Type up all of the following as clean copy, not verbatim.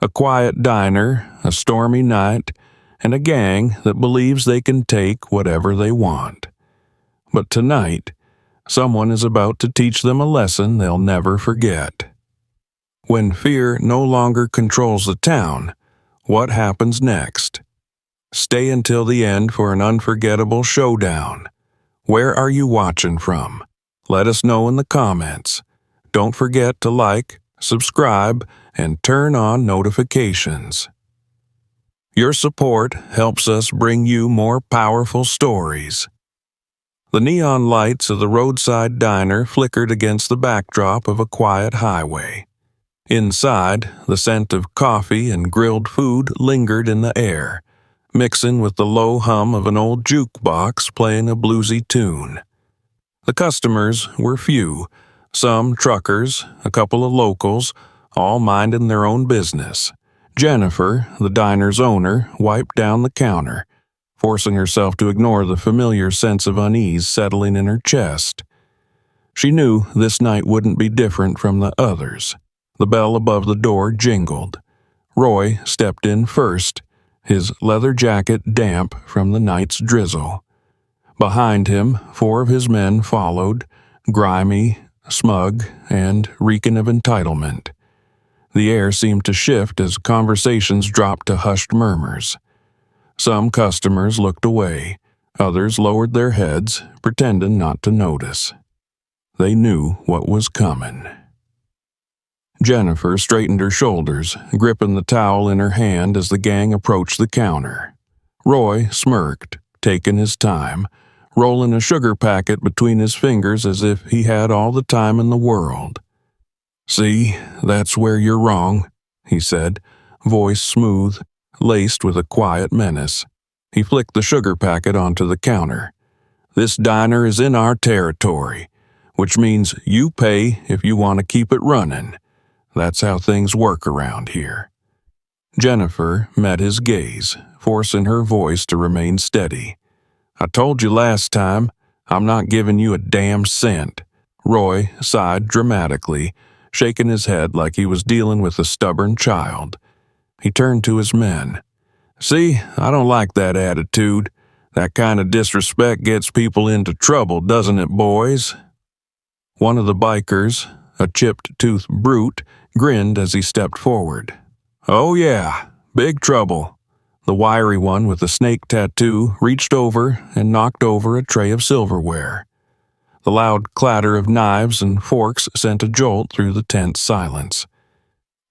A quiet diner, a stormy night, and a gang that believes they can take whatever they want. But tonight, someone is about to teach them a lesson they'll never forget. When fear no longer controls the town, what happens next? Stay until the end for an unforgettable showdown. Where are you watching from? Let us know in the comments. Don't forget to like, subscribe, and turn on notifications. Your support helps us bring you more powerful stories. The neon lights of the roadside diner flickered against the backdrop of a quiet highway. Inside, the scent of coffee and grilled food lingered in the air, mixing with the low hum of an old jukebox playing a bluesy tune. The customers were few, some truckers, a couple of locals, all minding their own business. Jennifer, the diner's owner, wiped down the counter, forcing herself to ignore the familiar sense of unease settling in her chest. She knew this night wouldn't be different from the others. The bell above the door jingled. Roy stepped in first, his leather jacket damp from the night's drizzle. Behind him, 4 of his men followed, grimy, smug, and reeking of entitlement. The air seemed to shift as conversations dropped to hushed murmurs. Some customers looked away, others lowered their heads, pretending not to notice. They knew what was coming. Jennifer straightened her shoulders, gripping the towel in her hand as the gang approached the counter. Roy smirked, taking his time, rolling a sugar packet between his fingers as if he had all the time in the world. "See, that's where you're wrong," he said, voice smooth, laced with a quiet menace. He flicked the sugar packet onto the counter. "This diner is in our territory, which means you pay if you want to keep it running. That's how things work around here." Jennifer met his gaze, forcing her voice to remain steady. "I told you last time, I'm not giving you a damn cent." Roy sighed dramatically, shaking his head like he was dealing with a stubborn child. He turned to his men. "See, I don't like that attitude. That kind of disrespect gets people into trouble, doesn't it, boys?" One of the bikers, a chipped-toothed brute, grinned as he stepped forward. "Oh yeah, big trouble." The wiry one with the snake tattoo reached over and knocked over a tray of silverware. The loud clatter of knives and forks sent a jolt through the tense silence.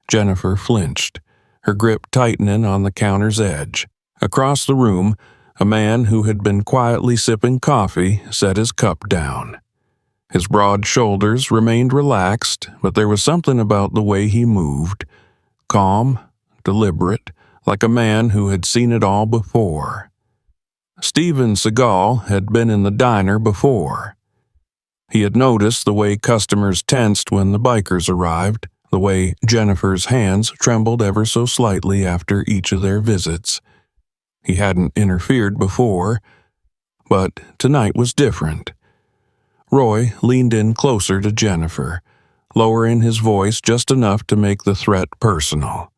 Jennifer flinched, her grip tightening on the counter's edge. Across the room, a man who had been quietly sipping coffee set his cup down. His broad shoulders remained relaxed, but there was something about the way he moved, calm, deliberate, like a man who had seen it all before. Steven Seagal had been in the diner before. He had noticed the way customers tensed when the bikers arrived, the way Jennifer's hands trembled ever so slightly after each of their visits. He hadn't interfered before, but tonight was different. Roy leaned in closer to Jennifer, lowering his voice just enough to make the threat personal.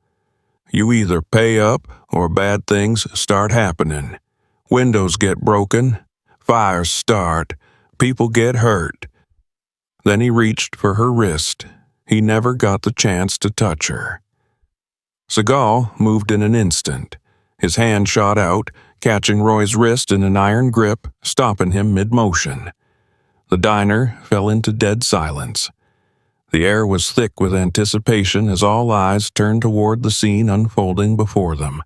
"You either pay up or bad things start happening. Windows get broken, fires start, people get hurt." Then he reached for her wrist. He never got the chance to touch her. Seagal moved in an instant. His hand shot out, catching Roy's wrist in an iron grip, stopping him mid-motion. The diner fell into dead silence. The air was thick with anticipation as all eyes turned toward the scene unfolding before them.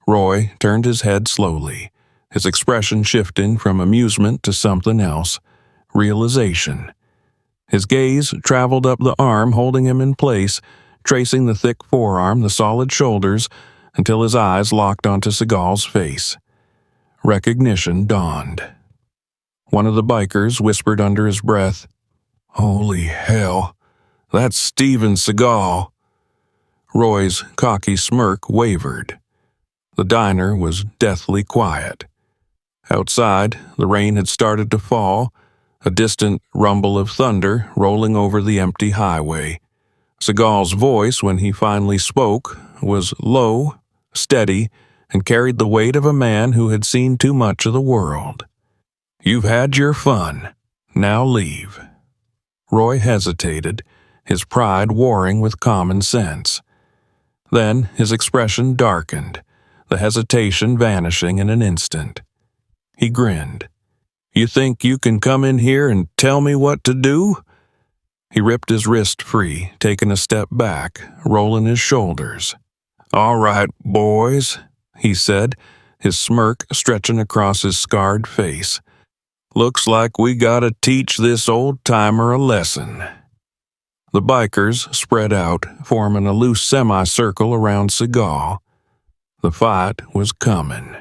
Roy turned his head slowly, his expression shifting from amusement to something else, realization. His gaze traveled up the arm holding him in place, tracing the thick forearm, the solid shoulders, until his eyes locked onto Seagal's face. Recognition dawned. One of the bikers whispered under his breath, "Holy hell, that's Steven Seagal." Roy's cocky smirk wavered. The diner was deathly quiet. Outside, the rain had started to fall, a distant rumble of thunder rolling over the empty highway. Seagal's voice, when he finally spoke, was low, steady, and carried the weight of a man who had seen too much of the world. "You've had your fun. Now leave." Roy hesitated, his pride warring with common sense. Then his expression darkened, the hesitation vanishing in an instant. He grinned. "You think you can come in here and tell me what to do?" He ripped his wrist free, taking a step back, rolling his shoulders. "All right, boys," he said, his smirk stretching across his scarred face. "Looks like we gotta teach this old-timer a lesson." The bikers spread out, forming a loose semicircle around Seagal. The fight was coming.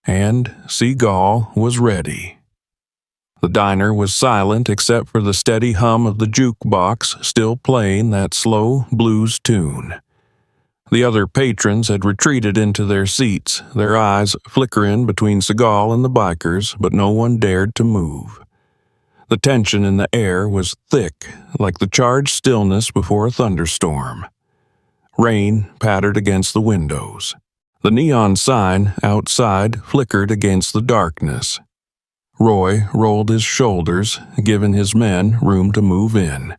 And Seagal was ready. The diner was silent except for the steady hum of the jukebox still playing that slow blues tune. The other patrons had retreated into their seats, their eyes flickering between Seagal and the bikers, but no one dared to move. The tension in the air was thick, like the charged stillness before a thunderstorm. Rain pattered against the windows. The neon sign outside flickered against the darkness. Roy rolled his shoulders, giving his men room to move in.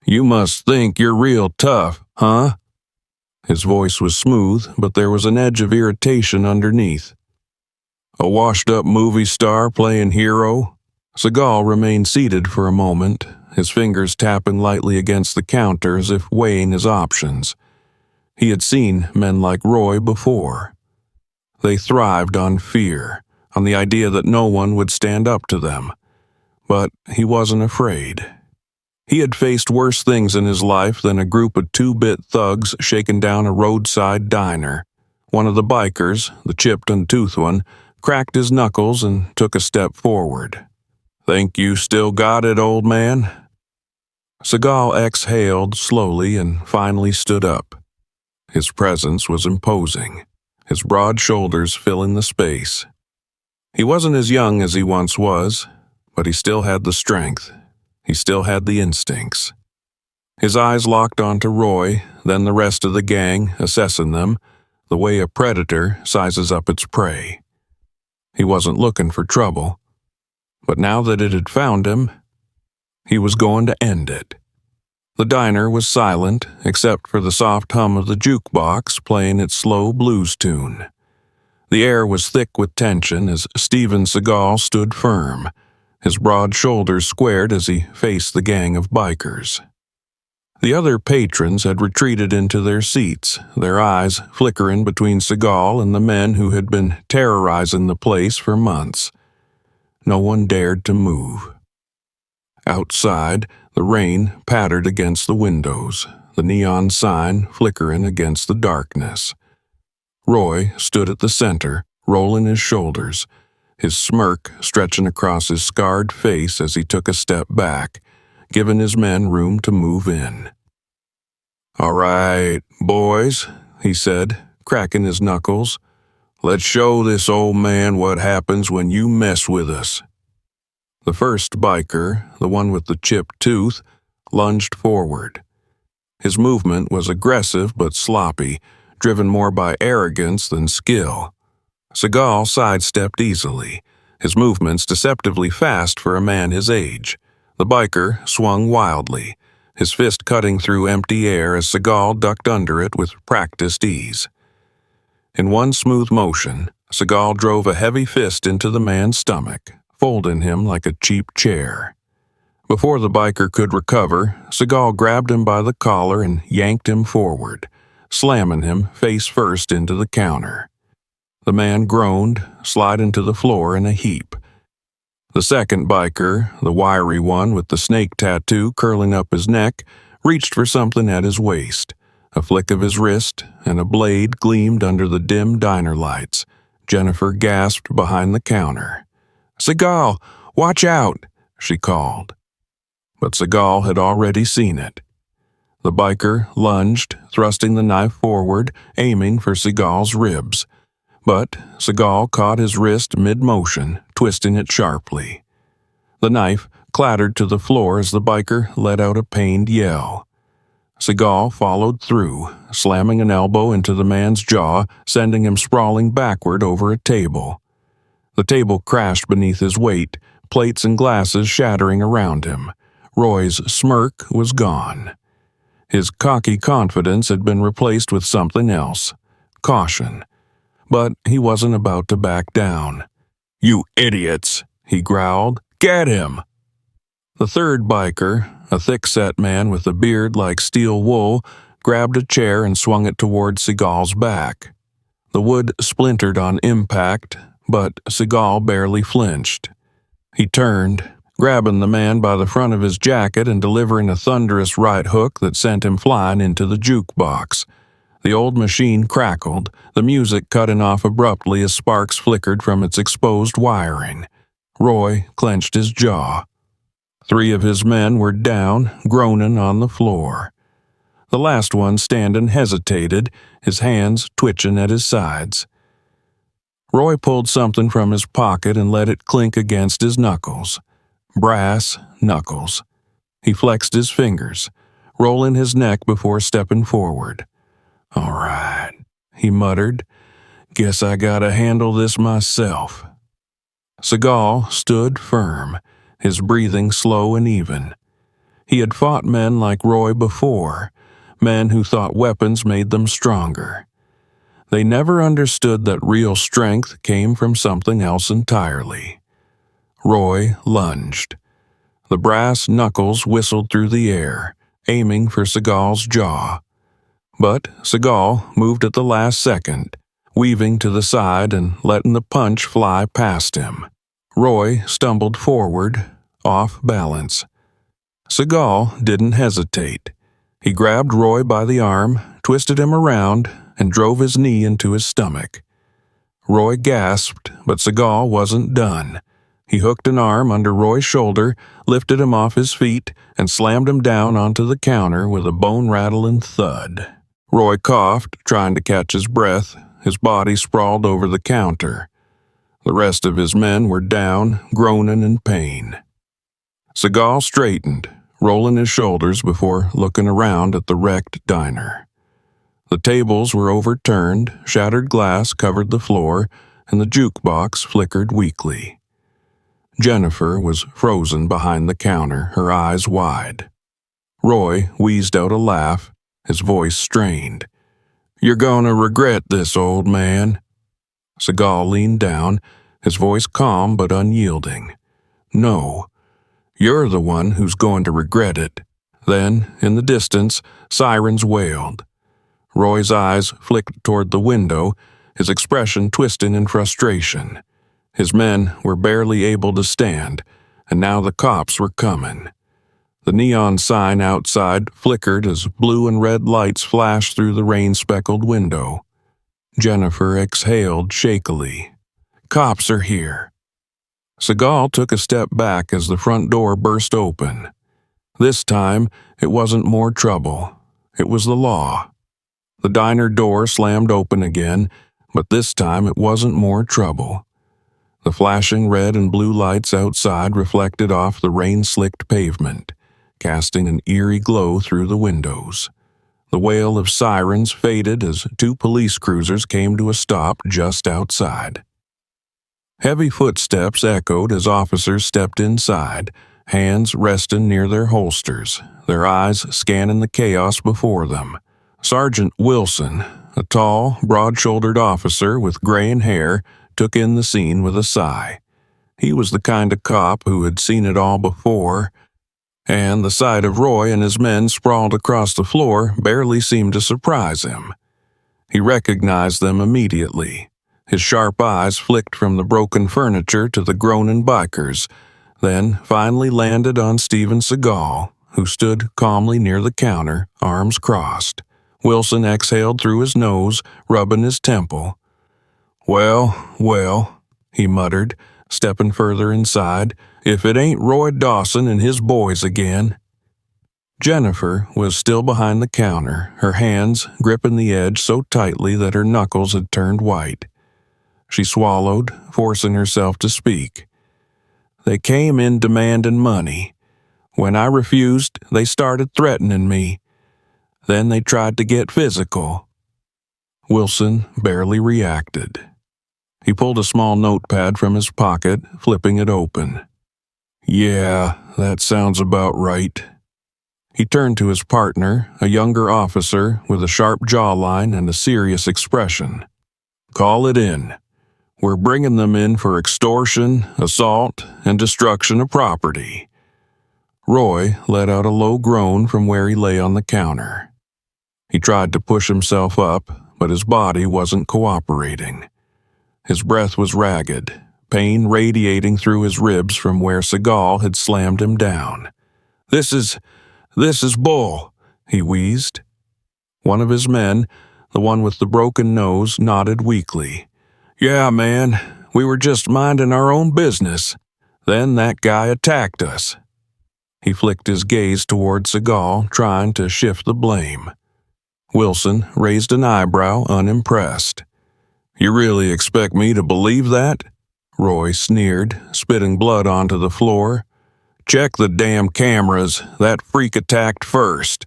"You must think you're real tough, huh?" His voice was smooth, but there was an edge of irritation underneath. "A washed-up movie star playing hero?" Seagal remained seated for a moment, his fingers tapping lightly against the counter as if weighing his options. He had seen men like Roy before. They thrived on fear, on the idea that no one would stand up to them. But he wasn't afraid. He had faced worse things in his life than a group of two-bit thugs shaking down a roadside diner. One of the bikers, the chipped and toothed one, cracked his knuckles and took a step forward. "Think you still got it, old man?" Seagal exhaled slowly and finally stood up. His presence was imposing, his broad shoulders filling the space. He wasn't as young as he once was, but he still had the strength. He still had the instincts. His eyes locked onto Roy, then the rest of the gang, assessing them, the way a predator sizes up its prey. He wasn't looking for trouble. But now that it had found him, he was going to end it. The diner was silent, except for the soft hum of the jukebox playing its slow blues tune. The air was thick with tension as Steven Seagal stood firm, his broad shoulders squared as he faced the gang of bikers. The other patrons had retreated into their seats, their eyes flickering between Seagal and the men who had been terrorizing the place for months. No one dared to move. Outside, the rain pattered against the windows, the neon sign flickering against the darkness. Roy stood at the center, rolling his shoulders, his smirk stretching across his scarred face as he took a step back, giving his men room to move in. "All right, boys," he said, cracking his knuckles. "Let's show this old man what happens when you mess with us." The first biker, the one with the chipped tooth, lunged forward. His movement was aggressive but sloppy, driven more by arrogance than skill. Seagal sidestepped easily, his movements deceptively fast for a man his age. The biker swung wildly, his fist cutting through empty air as Seagal ducked under it with practiced ease. In one smooth motion, Seagal drove a heavy fist into the man's stomach, folding him like a cheap chair. Before the biker could recover, Seagal grabbed him by the collar and yanked him forward, slamming him face first into the counter. The man groaned, sliding to the floor in a heap. The second biker, the wiry one with the snake tattoo curling up his neck, reached for something at his waist. A flick of his wrist, and a blade gleamed under the dim diner lights. Jennifer gasped behind the counter. "Seagal, watch out!" she called. But Seagal had already seen it. The biker lunged, thrusting the knife forward, aiming for Seagal's ribs. But Seagal caught his wrist mid-motion, twisting it sharply. The knife clattered to the floor as the biker let out a pained yell. Seagal followed through, slamming an elbow into the man's jaw, sending him sprawling backward over a table. The table crashed beneath his weight, plates and glasses shattering around him. Roy's smirk was gone. His cocky confidence had been replaced with something else, caution. But he wasn't about to back down. "You idiots," he growled. "Get him!" The third biker, a thick-set man with a beard like steel wool, grabbed a chair and swung it toward Seagal's back. The wood splintered on impact, but Seagal barely flinched. He turned, grabbing the man by the front of his jacket and delivering a thunderous right hook that sent him flying into the jukebox. The old machine crackled, the music cutting off abruptly as sparks flickered from its exposed wiring. Roy clenched his jaw. 3 of his men were down, groaning on the floor. The last one standing hesitated, his hands twitching at his sides. Roy pulled something from his pocket and let it clink against his knuckles. Brass knuckles. He flexed his fingers, rolling his neck before stepping forward. "All right," he muttered. "Guess I gotta handle this myself." Seagal stood firm, his breathing slow and even. He had fought men like Roy before, men who thought weapons made them stronger. They never understood that real strength came from something else entirely. Roy lunged. The brass knuckles whistled through the air, aiming for Seagal's jaw. But Seagal moved at the last second, weaving to the side and letting the punch fly past him. Roy stumbled forward, off balance. Seagal didn't hesitate. He grabbed Roy by the arm, twisted him around, and drove his knee into his stomach. Roy gasped, but Seagal wasn't done. He hooked an arm under Roy's shoulder, lifted him off his feet, and slammed him down onto the counter with a bone-rattling thud. Roy coughed, trying to catch his breath, his body sprawled over the counter. The rest of his men were down, groaning in pain. Seagal straightened, rolling his shoulders before looking around at the wrecked diner. The tables were overturned, shattered glass covered the floor, and the jukebox flickered weakly. Jennifer was frozen behind the counter, her eyes wide. Roy wheezed out a laugh, his voice strained. "You're gonna regret this, old man." Seagal leaned down, his voice calm but unyielding. "No, you're the one who's going to regret it." Then, in the distance, sirens wailed. Roy's eyes flicked toward the window, his expression twisting in frustration. His men were barely able to stand, and now the cops were coming. The neon sign outside flickered as blue and red lights flashed through the rain-speckled window. Jennifer exhaled shakily. "Cops are here." Seagal took a step back as the front door burst open. This time, it wasn't more trouble. It was the law. The diner door slammed open again, but this time it wasn't more trouble. The flashing red and blue lights outside reflected off the rain-slicked pavement, casting an eerie glow through the windows. The wail of sirens faded as 2 police cruisers came to a stop just outside. Heavy footsteps echoed as officers stepped inside, hands resting near their holsters, their eyes scanning the chaos before them. Sergeant Wilson, a tall, broad-shouldered officer with graying hair, took in the scene with a sigh. He was the kind of cop who had seen it all before, and the sight of Roy and his men sprawled across the floor barely seemed to surprise him. He recognized them immediately. His sharp eyes flicked from the broken furniture to the groaning bikers, then finally landed on Steven Seagal, who stood calmly near the counter, arms crossed. Wilson exhaled through his nose, rubbing his temple. Well, he muttered, stepping further inside, "if it ain't Roy Dawson and his boys again." Jennifer was still behind the counter, her hands gripping the edge so tightly that her knuckles had turned white. She swallowed, forcing herself to speak. "They came in demanding money. When I refused, they started threatening me. Then they tried to get physical." Wilson barely reacted. He pulled a small notepad from his pocket, flipping it open. "Yeah, that sounds about right." He turned to his partner, a younger officer with a sharp jawline and a serious expression. "Call it in. We're bringing them in for extortion, assault, and destruction of property." Roy let out a low groan from where he lay on the counter. He tried to push himself up, but his body wasn't cooperating. His breath was ragged, pain radiating through his ribs from where Seagal had slammed him down. This is bull," he wheezed. One of his men, the one with the broken nose, nodded weakly. "Yeah, man, we were just minding our own business. Then that guy attacked us." He flicked his gaze toward Seagal, trying to shift the blame. Wilson raised an eyebrow, unimpressed. "You really expect me to believe that?" Roy sneered, spitting blood onto the floor. "Check the damn cameras. That freak attacked first."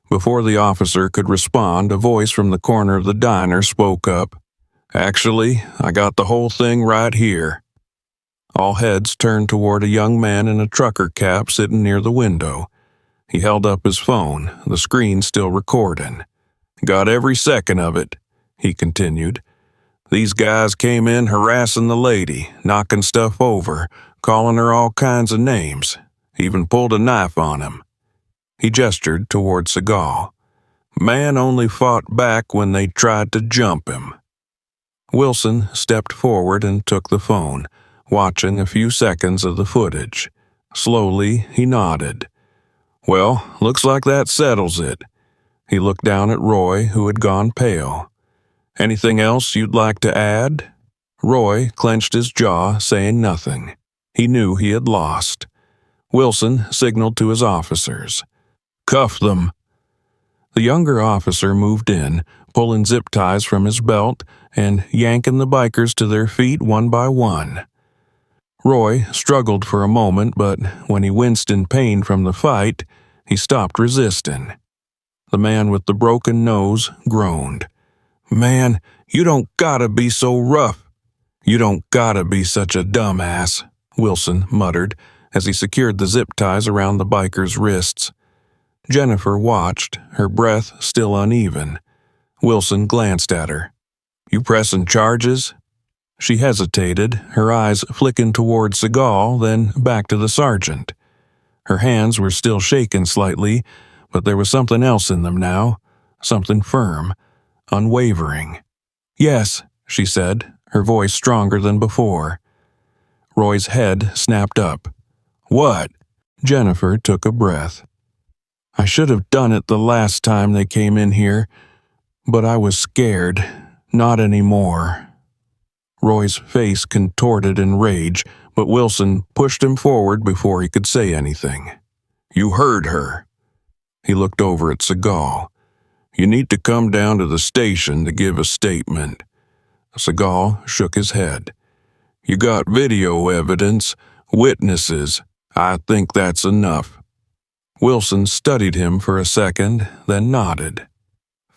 Before the officer could respond, a voice from the corner of the diner spoke up. "Actually, I got the whole thing right here." All heads turned toward a young man in a trucker cap sitting near the window. He held up his phone, the screen still recording. "Got every second of it," he continued. "These guys came in harassing the lady, knocking stuff over, calling her all kinds of names. Even pulled a knife on him." He gestured toward Seagal. "Man only fought back when they tried to jump him." Wilson stepped forward and took the phone, watching a few seconds of the footage. Slowly, he nodded. "Well, looks like that settles it." He looked down at Roy, who had gone pale. "Anything else you'd like to add?" Roy clenched his jaw, saying nothing. He knew he had lost. Wilson signaled to his officers. "Cuff them." The younger officer moved in, pulling zip ties from his belt and yanking the bikers to their feet one by one. Roy struggled for a moment, but when he winced in pain from the fight, he stopped resisting. The man with the broken nose groaned. "Man, you don't gotta be so rough. You don't gotta be such a dumbass," Wilson muttered as he secured the zip ties around the biker's wrists. Jennifer watched, her breath still uneven. Wilson glanced at her. "You pressing charges?" She hesitated, her eyes flicking toward Seagal, then back to the sergeant. Her hands were still shaking slightly, but there was something else in them now, something firm, unwavering. "Yes," she said, her voice stronger than before. Roy's head snapped up. "What?" Jennifer took a breath. "I should have done it the last time they came in here, but I was scared. Not anymore." Roy's face contorted in rage, but Wilson pushed him forward before he could say anything. "You heard her." He looked over at Seagal. "You need to come down to the station to give a statement." Seagal shook his head. "You got video evidence, witnesses. I think that's enough." Wilson studied him for a second, then nodded.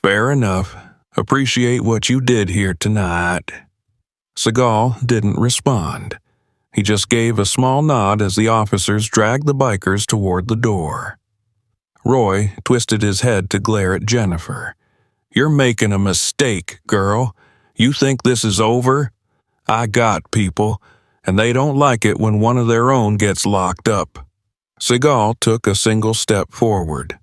"Fair enough. Appreciate what you did here tonight." Seagal didn't respond. He just gave a small nod as the officers dragged the bikers toward the door. Roy twisted his head to glare at Jennifer. "You're making a mistake, girl. You think this is over? I got people, and they don't like it when one of their own gets locked up." Seagal took a single step forward.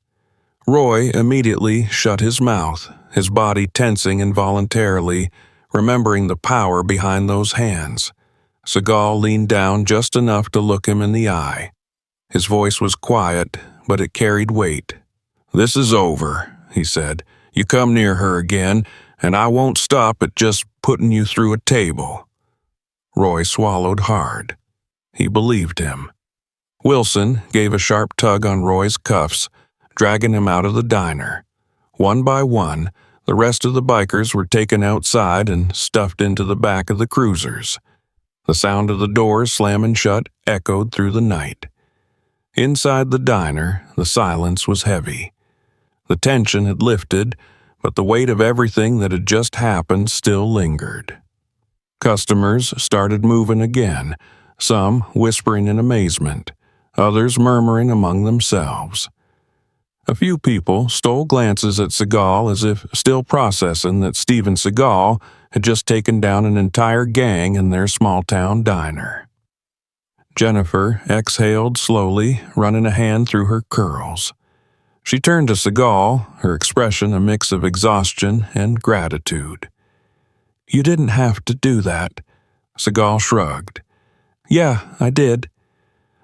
Roy immediately shut his mouth, his body tensing involuntarily, remembering the power behind those hands. Seagal leaned down just enough to look him in the eye. His voice was quiet, but it carried weight. "This is over," he said. "You come near her again, and I won't stop at just putting you through a table." Roy swallowed hard. He believed him. Wilson gave a sharp tug on Roy's cuffs, dragging him out of the diner. One by one, the rest of the bikers were taken outside and stuffed into the back of the cruisers. The sound of the doors slamming shut echoed through the night. Inside the diner, the silence was heavy. The tension had lifted, but the weight of everything that had just happened still lingered. Customers started moving again, some whispering in amazement, others murmuring among themselves. A few people stole glances at Seagal as if still processing that Steven Seagal had just taken down an entire gang in their small-town diner. Jennifer exhaled slowly, running a hand through her curls. She turned to Seagal, her expression a mix of exhaustion and gratitude. "You didn't have to do that." Seagal shrugged. "Yeah, I did."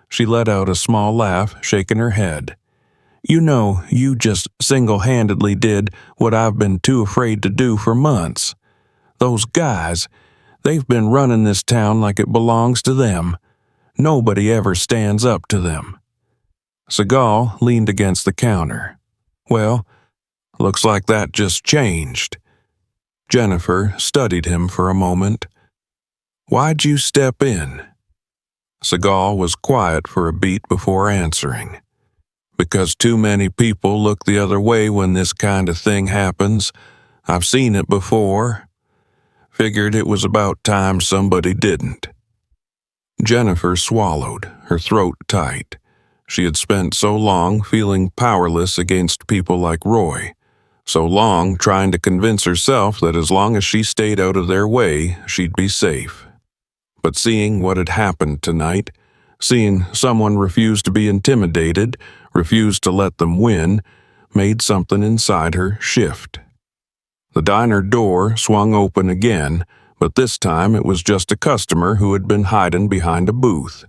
She let out a small laugh, shaking her head. "You know, you just single-handedly did what I've been too afraid to do for months. Those guys, they've been running this town like it belongs to them. Nobody ever stands up to them." Seagal leaned against the counter. "Well, looks like that just changed." Jennifer studied him for a moment. "Why'd you step in?" Seagal was quiet for a beat before answering. "Because too many people look the other way when this kind of thing happens. I've seen it before. Figured it was about time somebody didn't." Jennifer swallowed, her throat tight. She had spent so long feeling powerless against people like Roy, so long trying to convince herself that as long as she stayed out of their way, she'd be safe. But seeing what had happened tonight, seeing someone refuse to be intimidated, refuse to let them win, made something inside her shift. The diner door swung open again, but this time it was just a customer who had been hiding behind a booth.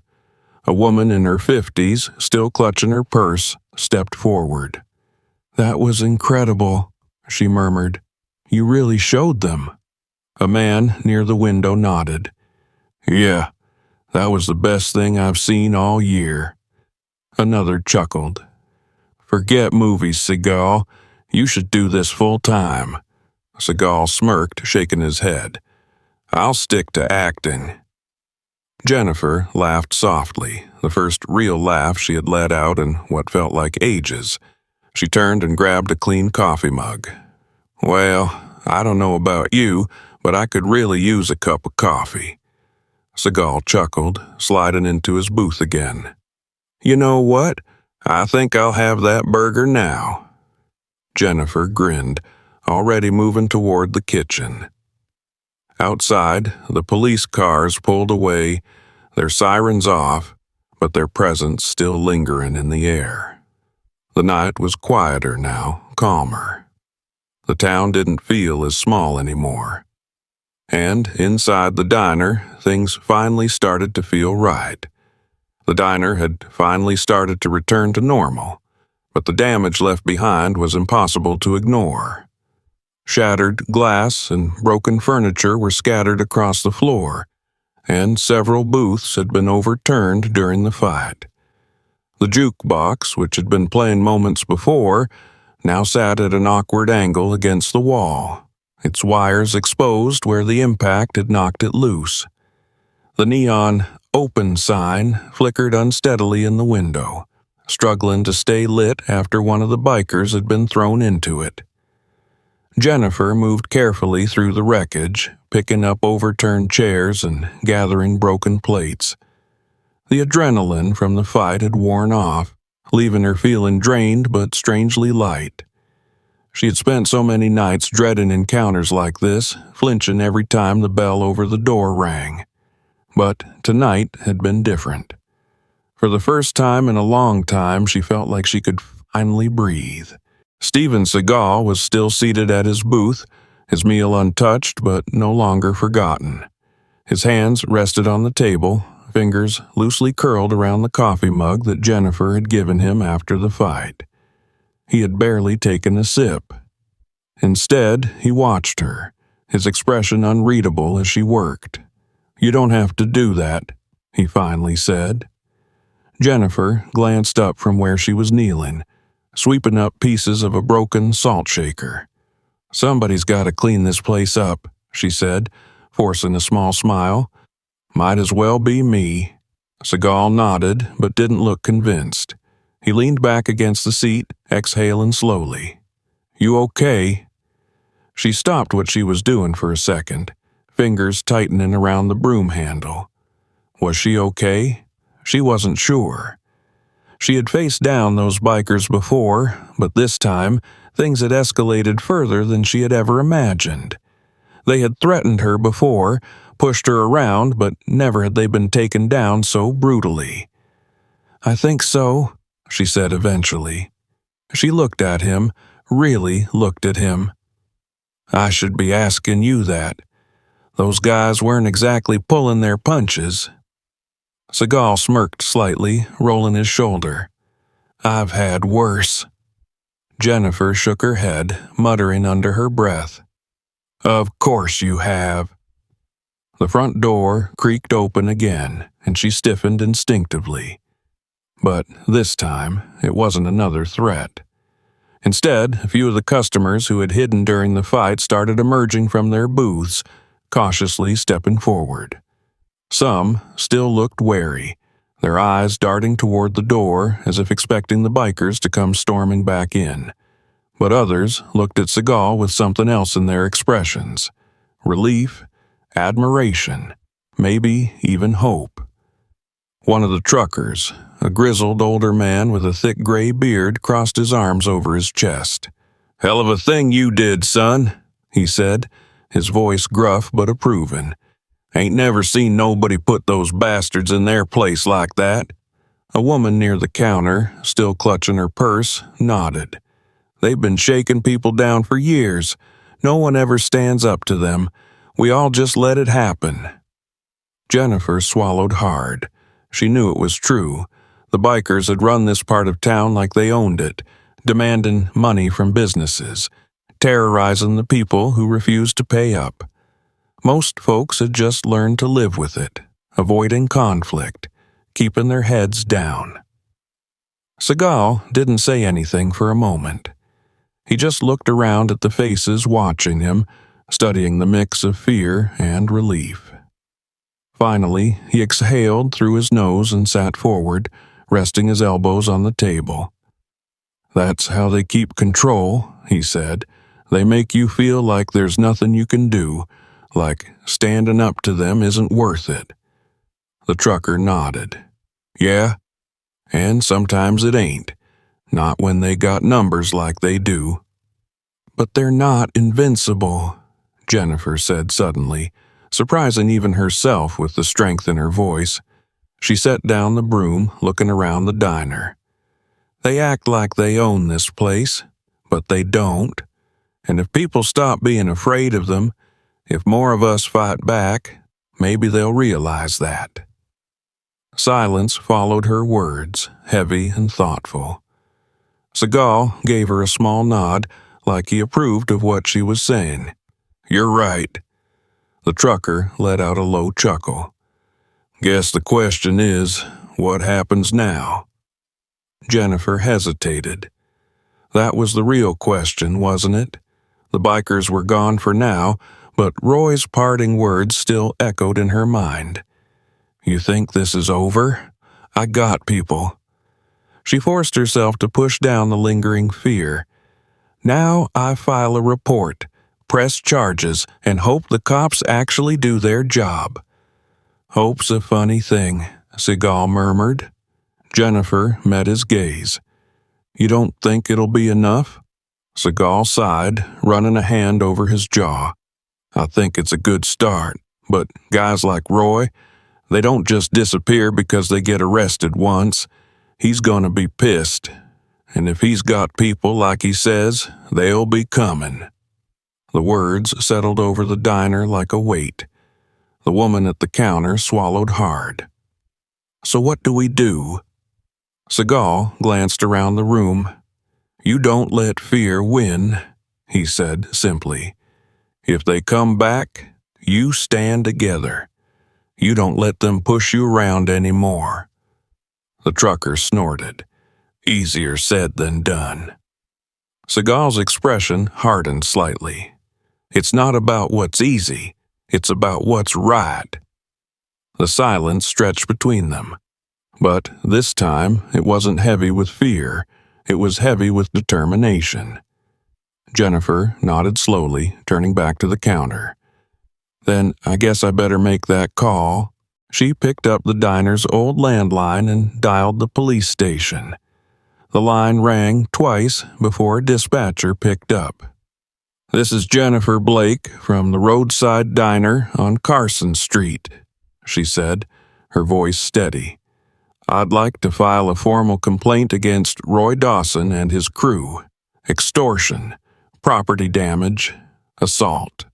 A woman in her 50s, still clutching her purse, stepped forward. "That was incredible," she murmured. "You really showed them." A man near the window nodded. "Yeah, that was the best thing I've seen all year." Another chuckled. "Forget movies, Seagal. You should do this full time." Seagal smirked, shaking his head. "I'll stick to acting." Jennifer laughed softly, the first real laugh she had let out in what felt like ages. She turned and grabbed a clean coffee mug. "Well, I don't know about you, but I could really use a cup of coffee." Seagal chuckled, sliding into his booth again. "You know what? I think I'll have that burger now." Jennifer grinned, already moving toward the kitchen. Outside, the police cars pulled away, their sirens off, but their presence still lingering in the air. The night was quieter now, calmer. The town didn't feel as small anymore. And inside the diner, things finally started to feel right. The diner had finally started to return to normal, but the damage left behind was impossible to ignore. Shattered glass and broken furniture were scattered across the floor, and several booths had been overturned during the fight. The jukebox, which had been playing moments before, now sat at an awkward angle against the wall, its wires exposed where the impact had knocked it loose. The neon "open" sign flickered unsteadily in the window, struggling to stay lit after one of the bikers had been thrown into it. Jennifer moved carefully through the wreckage, picking up overturned chairs and gathering broken plates. The adrenaline from the fight had worn off, leaving her feeling drained but strangely light. She had spent so many nights dreading encounters like this, flinching every time the bell over the door rang. But tonight had been different. For the first time in a long time, she felt like she could finally breathe. Steven Seagal was still seated at his booth, his meal untouched but no longer forgotten. His hands rested on the table, fingers loosely curled around the coffee mug that Jennifer had given him after the fight. He had barely taken a sip. Instead, he watched her, his expression unreadable as she worked. "You don't have to do that," he finally said. Jennifer glanced up from where she was kneeling, sweeping up pieces of a broken salt shaker. "Somebody's got to clean this place up," she said, forcing a small smile. "Might as well be me." Seagal nodded, but didn't look convinced. He leaned back against the seat, exhaling slowly. You okay?" She stopped what she was doing for a second, fingers tightening around the broom handle. Was she okay? She wasn't sure. She had faced down those bikers before, but this time, things had escalated further than she had ever imagined. They had threatened her before, pushed her around, but never had they been taken down so brutally. "I think so," she said eventually. She looked at him, really looked at him. "I should be asking you that. Those guys weren't exactly pulling their punches." Seagal smirked slightly, rolling his shoulder. "I've had worse." Jennifer shook her head, muttering under her breath. "Of course you have." The front door creaked open again, and she stiffened instinctively. But this time, it wasn't another threat. Instead, a few of the customers who had hidden during the fight started emerging from their booths, cautiously stepping forward. Some still looked wary, their eyes darting toward the door as if expecting the bikers to come storming back in. But others looked at Seagal with something else in their expressions: relief, admiration, maybe even hope. One of the truckers, a grizzled older man with a thick gray beard, crossed his arms over his chest. "Hell of a thing you did, son," he said, his voice gruff but approving. "Ain't never seen nobody put those bastards in their place like that." A woman near the counter, still clutching her purse, nodded. "They've been shaking people down for years. No one ever stands up to them. We all just let it happen." Jennifer swallowed hard. She knew it was true. The bikers had run this part of town like they owned it, demanding money from businesses, terrorizing the people who refused to pay up. Most folks had just learned to live with it, avoiding conflict, keeping their heads down. Seagal didn't say anything for a moment. He just looked around at the faces watching him, studying the mix of fear and relief. Finally, he exhaled through his nose and sat forward, resting his elbows on the table. "That's how they keep control," he said. "They make you feel like there's nothing you can do, like standing up to them isn't worth it." The trucker nodded. "Yeah, and sometimes it ain't. Not when they got numbers like they do." "But they're not invincible," Jennifer said suddenly, surprising even herself with the strength in her voice. She set down the broom, looking around the diner. "They act like they own this place, but they don't. And if people stop being afraid of them, if more of us fight back, maybe they'll realize that." Silence followed her words, heavy and thoughtful. Seagal gave her a small nod, like he approved of what she was saying. "You're right." The trucker let out a low chuckle. "Guess the question is, what happens now?" Jennifer hesitated. That was the real question, wasn't it? The bikers were gone for now, but Roy's parting words still echoed in her mind. "You think this is over? I got people." She forced herself to push down the lingering fear. "Now I file a report, press charges, and hope the cops actually do their job." "Hope's a funny thing," Seagal murmured. Jennifer met his gaze. "You don't think it'll be enough?" Seagal sighed, running a hand over his jaw. "I think it's a good start, but guys like Roy, they don't just disappear because they get arrested once. He's gonna be pissed. And if he's got people like he says, they'll be coming." The words settled over the diner like a weight. The woman at the counter swallowed hard. "So what do we do?" Seagal glanced around the room. "You don't let fear win," he said simply. "If they come back, you stand together. You don't let them push you around anymore." The trucker snorted. Easier said than done. Seagal's expression hardened slightly. "It's not about what's easy. It's about what's right." The silence stretched between them. But this time, it wasn't heavy with fear. It was heavy with determination. Jennifer nodded slowly, turning back to the counter. Then I guess I better make that call. She picked up the diner's old landline and dialed the police station. The line rang twice before a dispatcher picked up. "This is Jennifer Blake from the roadside diner on Carson Street," she said, her voice steady. "I'd like to file a formal complaint against Roy Dawson and his crew. Extortion, property damage, assault."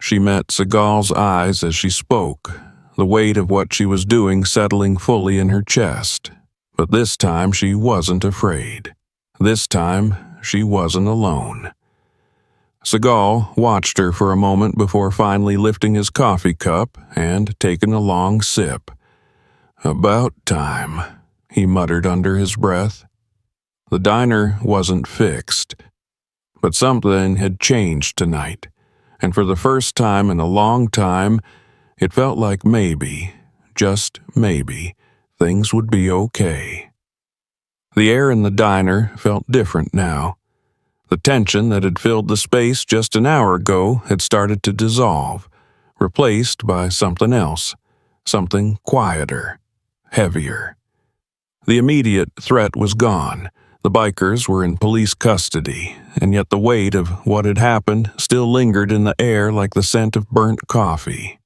She met Seagal's eyes as she spoke, the weight of what she was doing settling fully in her chest. But this time she wasn't afraid. This time she wasn't alone. Seagal watched her for a moment before finally lifting his coffee cup and taking a long sip. "About time," he muttered under his breath. The diner wasn't fixed, but something had changed tonight, and for the first time in a long time, it felt like maybe, just maybe, things would be okay. The air in the diner felt different now. The tension that had filled the space just an hour ago had started to dissolve, replaced by something else, something quieter, heavier. The immediate threat was gone. The bikers were in police custody, and yet the weight of what had happened still lingered in the air like the scent of burnt coffee.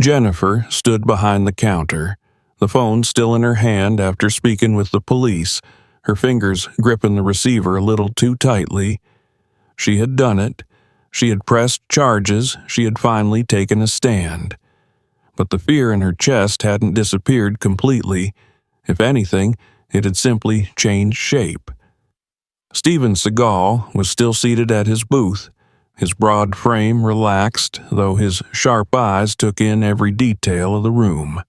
Jennifer stood behind the counter, the phone still in her hand after speaking with the police, her fingers gripping the receiver a little too tightly. She had done it. She had pressed charges. She had finally taken a stand. But the fear in her chest hadn't disappeared completely. If anything, it had simply changed shape. Steven Seagal was still seated at his booth, his broad frame relaxed, though his sharp eyes took in every detail of the room.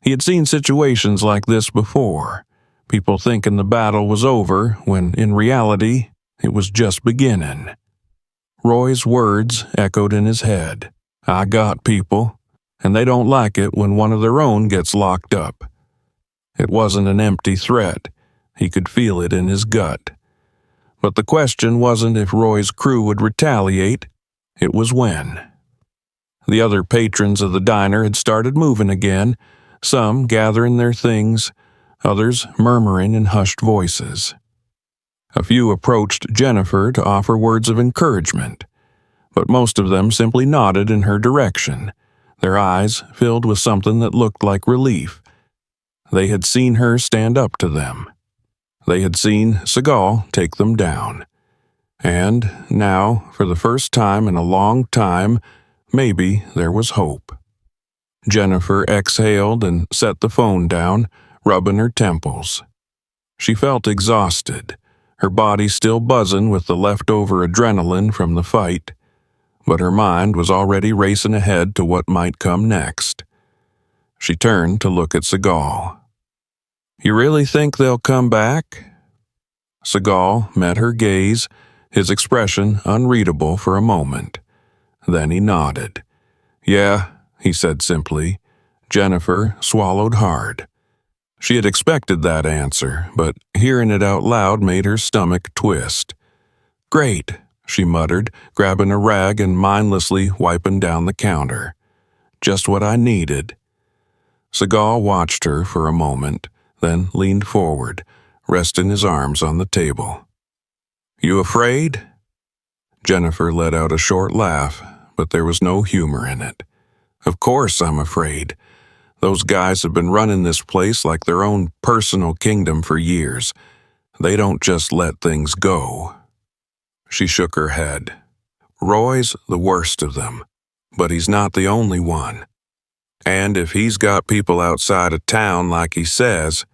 He had seen situations like this before, people thinking the battle was over when, in reality, it was just beginning. Roy's words echoed in his head. "I got people, and they don't like it when one of their own gets locked up." It wasn't an empty threat. He could feel it in his gut. But the question wasn't if Roy's crew would retaliate, it was when. The other patrons of the diner had started moving again, some gathering their things, others murmuring in hushed voices. A few approached Jennifer to offer words of encouragement, but most of them simply nodded in her direction, their eyes filled with something that looked like relief. They had seen her stand up to them. They had seen Seagal take them down. And now, for the first time in a long time, maybe there was hope. Jennifer exhaled and set the phone down, rubbing her temples. She felt exhausted, her body still buzzing with the leftover adrenaline from the fight, but her mind was already racing ahead to what might come next. She turned to look at Seagal. "You really think they'll come back?" Seagal met her gaze, his expression unreadable for a moment. Then he nodded. "Yeah," he said simply. Jennifer swallowed hard. She had expected that answer, but hearing it out loud made her stomach twist. "Great," she muttered, grabbing a rag and mindlessly wiping down the counter. "Just what I needed." Seagal watched her for a moment, then leaned forward, resting his arms on the table. "You afraid?" Jennifer let out a short laugh, but there was no humor in it. "Of course I'm afraid. Those guys have been running this place like their own personal kingdom for years. They don't just let things go." She shook her head. "Roy's the worst of them, but he's not the only one. And if he's got people outside of town like he says—"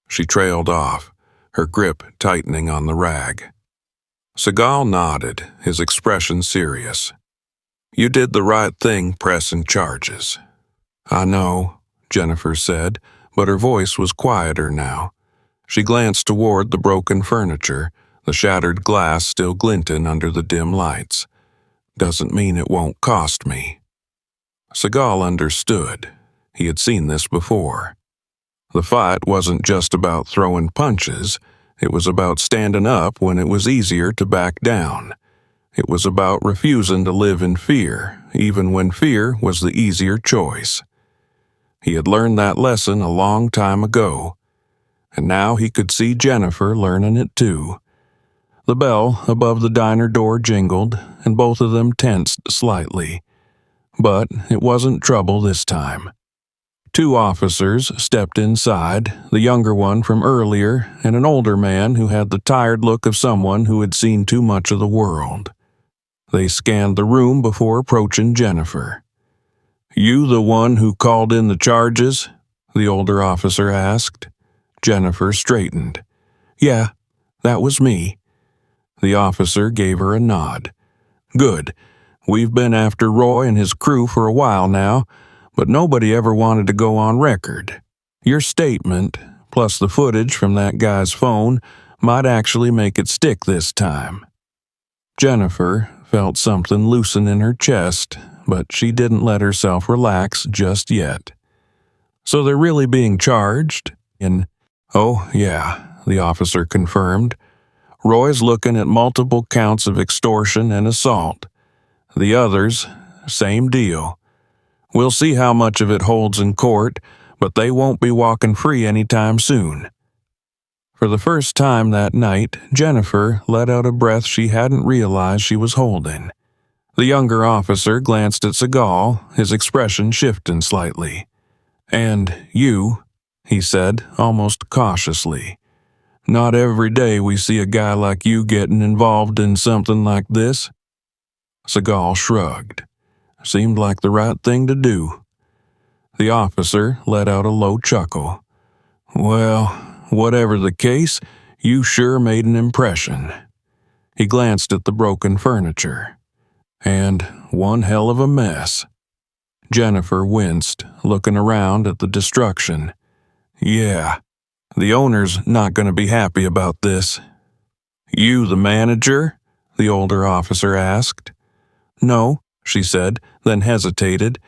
She trailed off, her grip tightening on the rag. Seagal nodded, his expression serious. "You did the right thing pressing charges." "I know," Jennifer said, but her voice was quieter now. She glanced toward the broken furniture, the shattered glass still glinting under the dim lights. "Doesn't mean it won't cost me." Seagal understood. He had seen this before. The fight wasn't just about throwing punches. It was about standing up when it was easier to back down. It was about refusing to live in fear, even when fear was the easier choice. He had learned that lesson a long time ago, and now he could see Jennifer learning it too. The bell above the diner door jingled, and both of them tensed slightly. But it wasn't trouble this time. 2 officers stepped inside, the younger one from earlier and an older man who had the tired look of someone who had seen too much of the world. They scanned the room before approaching Jennifer. "You the one who called in the charges?" the older officer asked. Jennifer straightened. "Yeah, that was me." The officer gave her a nod. "Good. We've been after Roy and his crew for a while now, but nobody ever wanted to go on record. Your statement, plus the footage from that guy's phone, might actually make it stick this time." Jennifer felt something loosen in her chest, but she didn't let herself relax just yet. "So they're really being charged?" "Oh, yeah," the officer confirmed. "Roy's looking at multiple counts of extortion and assault. The others, same deal. We'll see how much of it holds in court, but they won't be walking free anytime soon." For the first time that night, Jennifer let out a breath she hadn't realized she was holding. The younger officer glanced at Seagal, his expression shifting slightly. "And you," he said, almost cautiously. "Not every day we see a guy like you getting involved in something like this." Seagal shrugged. Seemed like the right thing to do. The officer let out a low chuckle. "Well, whatever the case, you sure made an impression." He glanced at the broken furniture. "And one hell of a mess." Jennifer winced, looking around at the destruction. "Yeah, the owner's not going to be happy about this." "You the manager?" the older officer asked. "No," she said, then hesitated.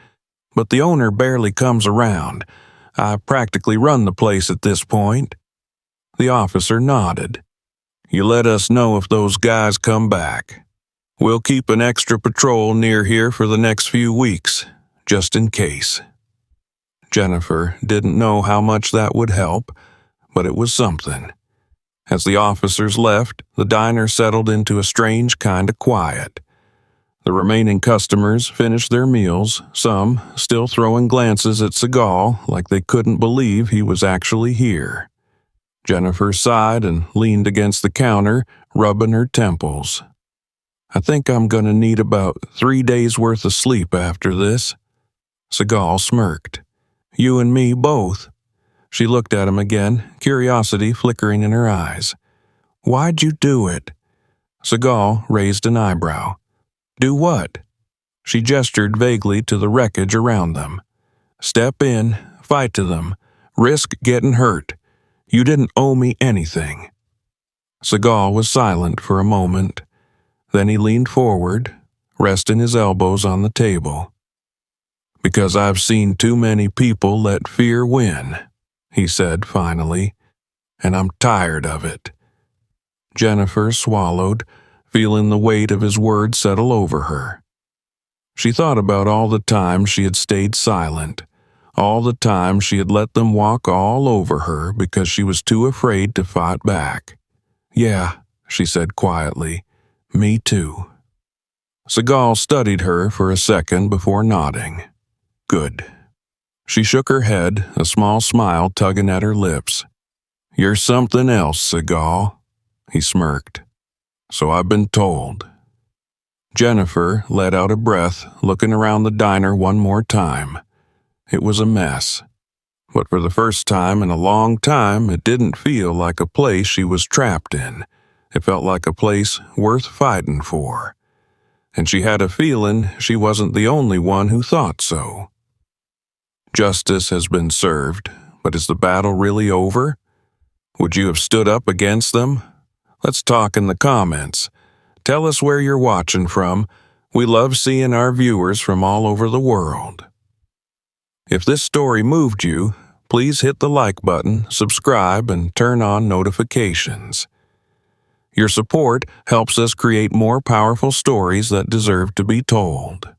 "But the owner barely comes around. I practically run the place at this point." The officer nodded. "You let us know if those guys come back. We'll keep an extra patrol near here for the next few weeks, just in case." Jennifer didn't know how much that would help, but it was something. As the officers left, the diner settled into a strange kind of quiet. The remaining customers finished their meals, some still throwing glances at Seagal like they couldn't believe he was actually here. Jennifer sighed and leaned against the counter, rubbing her temples. "I think I'm going to need about 3 days' worth of sleep after this." Seagal smirked. "You and me both." She looked at him again, curiosity flickering in her eyes. "Why'd you do it?" Seagal raised an eyebrow. "Do what?" She gestured vaguely to the wreckage around them. "Step in, fight to them, risk getting hurt. You didn't owe me anything." Seagal was silent for a moment. Then he leaned forward, resting his elbows on the table. "Because I've seen too many people let fear win," he said finally, "and I'm tired of it." Jennifer swallowed, feeling the weight of his words settle over her. She thought about all the time she had stayed silent, all the time she had let them walk all over her because she was too afraid to fight back. "Yeah," she said quietly, "me too." Seagal studied her for a second before nodding. "Good." She shook her head, a small smile tugging at her lips. "You're something else, Seagal," he smirked. "So I've been told." Jennifer let out a breath, looking around the diner one more time. It was a mess. But for the first time in a long time, it didn't feel like a place she was trapped in. It felt like a place worth fighting for. And she had a feeling she wasn't the only one who thought so. Justice has been served, but is the battle really over? Would you have stood up against them? Let's talk in the comments. Tell us where you're watching from. We love seeing our viewers from all over the world. If this story moved you, please hit the like button, subscribe, and turn on notifications. Your support helps us create more powerful stories that deserve to be told.